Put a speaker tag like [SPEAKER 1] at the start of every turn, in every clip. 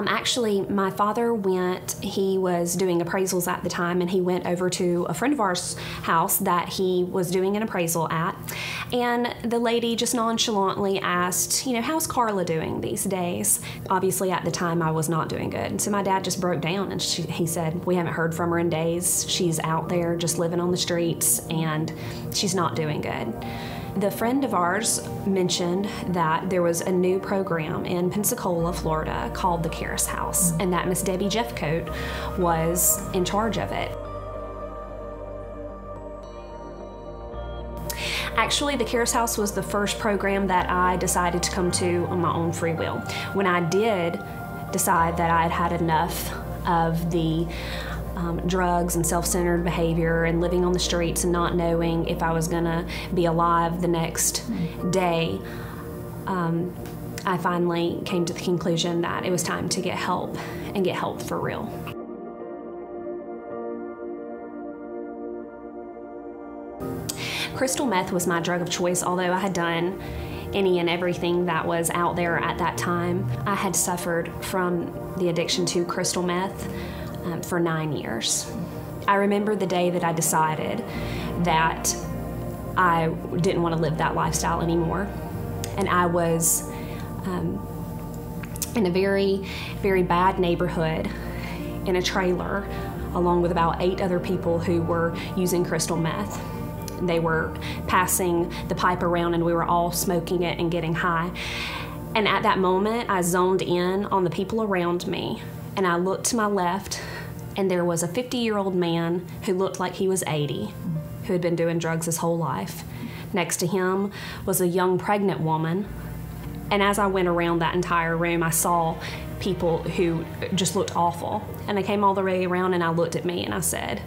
[SPEAKER 1] Actually, my father he was doing appraisals at the time, and he went over to a friend of ours' house that he was doing an appraisal at. And the lady just nonchalantly asked, how's Carla doing these days? Obviously, at the time, I was not doing good. So my dad just broke down, and he said, we haven't heard from her in days. She's out there just living on the streets, and she's not doing good. The friend of ours mentioned that there was a new program in Pensacola, Florida called the Charis House, and that Miss Debbie Jeffcoat was in charge of it. Actually, the Charis House was the first program that I decided to come to on my own free will. When I did decide that I had had enough of the drugs and self-centered behavior and living on the streets and not knowing if I was gonna be alive the next day, I finally came to the conclusion that it was time to get help, and get help for real. Crystal meth was my drug of choice, although I had done any and everything that was out there at that time. I had suffered from the addiction to crystal meth for 9 years. I remember the day that I decided that I didn't want to live that lifestyle anymore. And I was in a very, very bad neighborhood in a trailer, along with about 8 other people who were using crystal meth. They were passing the pipe around, and we were all smoking it and getting high. And at that moment, I zoned in on the people around me, and I looked to my left, and there was a 50-year-old man who looked like he was 80, who had been doing drugs his whole life. Next to him was a young pregnant woman. And as I went around that entire room, I saw people who just looked awful. And I came all the way around, and I looked at me, and I said,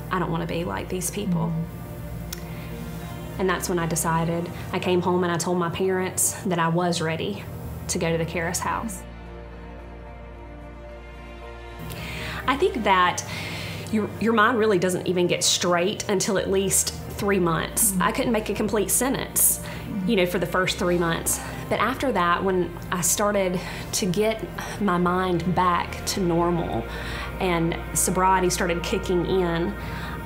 [SPEAKER 1] I don't want to be like these people. And that's when I decided. I came home and I told my parents that I was ready to go to the Charis House. I think that your mind really doesn't even get straight until at least 3 months. I couldn't make a complete sentence, for the first 3 months. But after that, when I started to get my mind back to normal and sobriety started kicking in,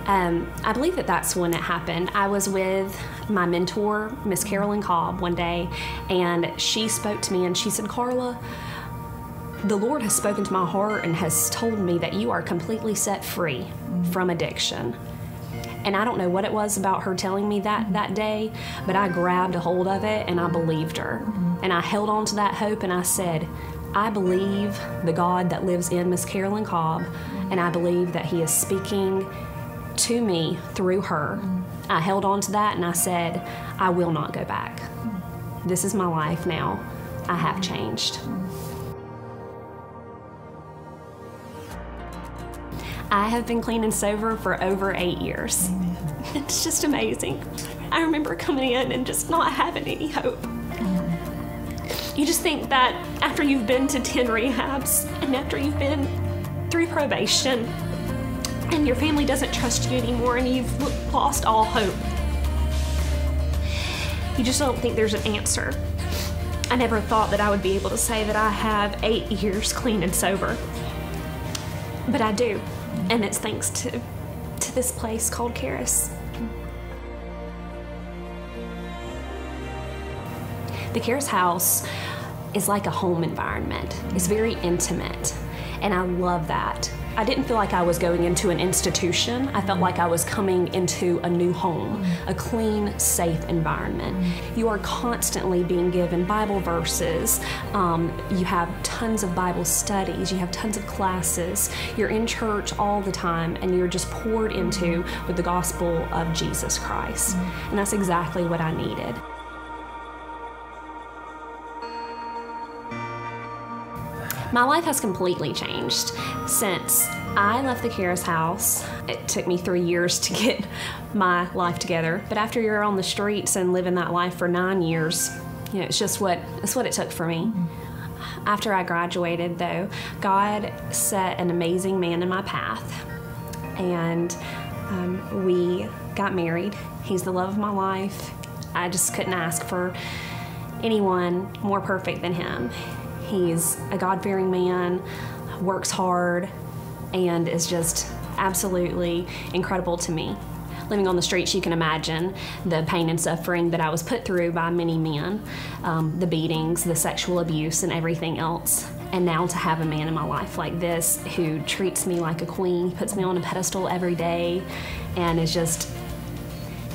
[SPEAKER 1] I believe that that's when it happened. I was with my mentor, Miss Carolyn Cobb, one day, and she spoke to me and she said, Carla, the Lord has spoken to my heart and has told me that you are completely set free from addiction. And I don't know what it was about her telling me that day, but I grabbed a hold of it and I believed her. And I held on to that hope, and I said, I believe the God that lives in Miss Carolyn Cobb, and I believe that He is speaking to me through her. I held on to that and I said, I will not go back. This is my life now. I have changed. I have been clean and sober for over 8 years. Amen. It's just amazing. I remember coming in and just not having any hope. You just think that after you've been to 10 rehabs and after you've been through probation and your family doesn't trust you anymore and you've lost all hope, you just don't think there's an answer. I never thought that I would be able to say that I have 8 years clean and sober, but I do. And it's thanks to this place called Charis. The Charis House is like a home environment. It's very intimate, and I love that. I didn't feel like I was going into an institution. I felt like I was coming into a new home, a clean, safe environment. You are constantly being given Bible verses. You have tons of Bible studies. You have tons of classes. You're in church all the time, and you're just poured into with the gospel of Jesus Christ. And that's exactly what I needed. My life has completely changed since I left the Charis house. It took me 3 years to get my life together. But after you're on the streets and living that life for 9 years, it's just what it took for me. After I graduated, though, God set an amazing man in my path, and we got married. He's the love of my life. I just couldn't ask for anyone more perfect than him. He's a God-fearing man, works hard, and is just absolutely incredible to me. Living on the streets, you can imagine the pain and suffering that I was put through by many men, the beatings, the sexual abuse, and everything else. And now to have a man in my life like this who treats me like a queen, puts me on a pedestal every day, and is just,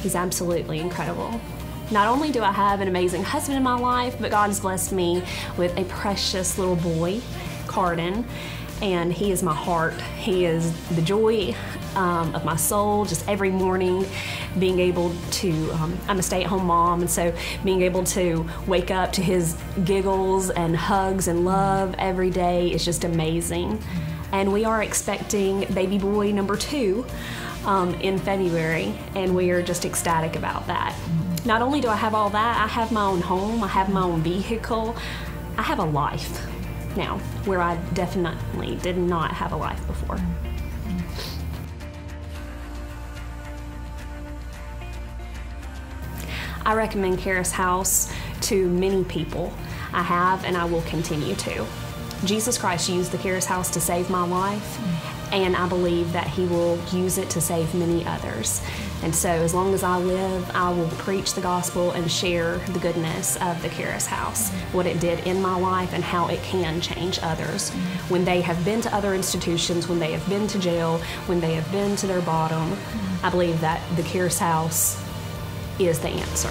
[SPEAKER 1] he's absolutely incredible. Not only do I have an amazing husband in my life, but God has blessed me with a precious little boy, Cardin, and he is my heart. He is the joy of my soul. Just every morning being able to, I'm a stay-at-home mom, and so being able to wake up to his giggles and hugs and love every day is just amazing. And we are expecting baby boy number 2 in February, and we are just ecstatic about that. Not only do I have all that, I have my own home, I have my own vehicle, I have a life now, where I definitely did not have a life before. I recommend Charis House to many people. I have, and I will continue to. Jesus Christ used the Charis House to save my life, and I believe that he will use it to save many others. And so as long as I live, I will preach the gospel and share the goodness of the Charis House, what it did in my life and how it can change others. When they have been to other institutions, when they have been to jail, when they have been to their bottom, I believe that the Charis House is the answer.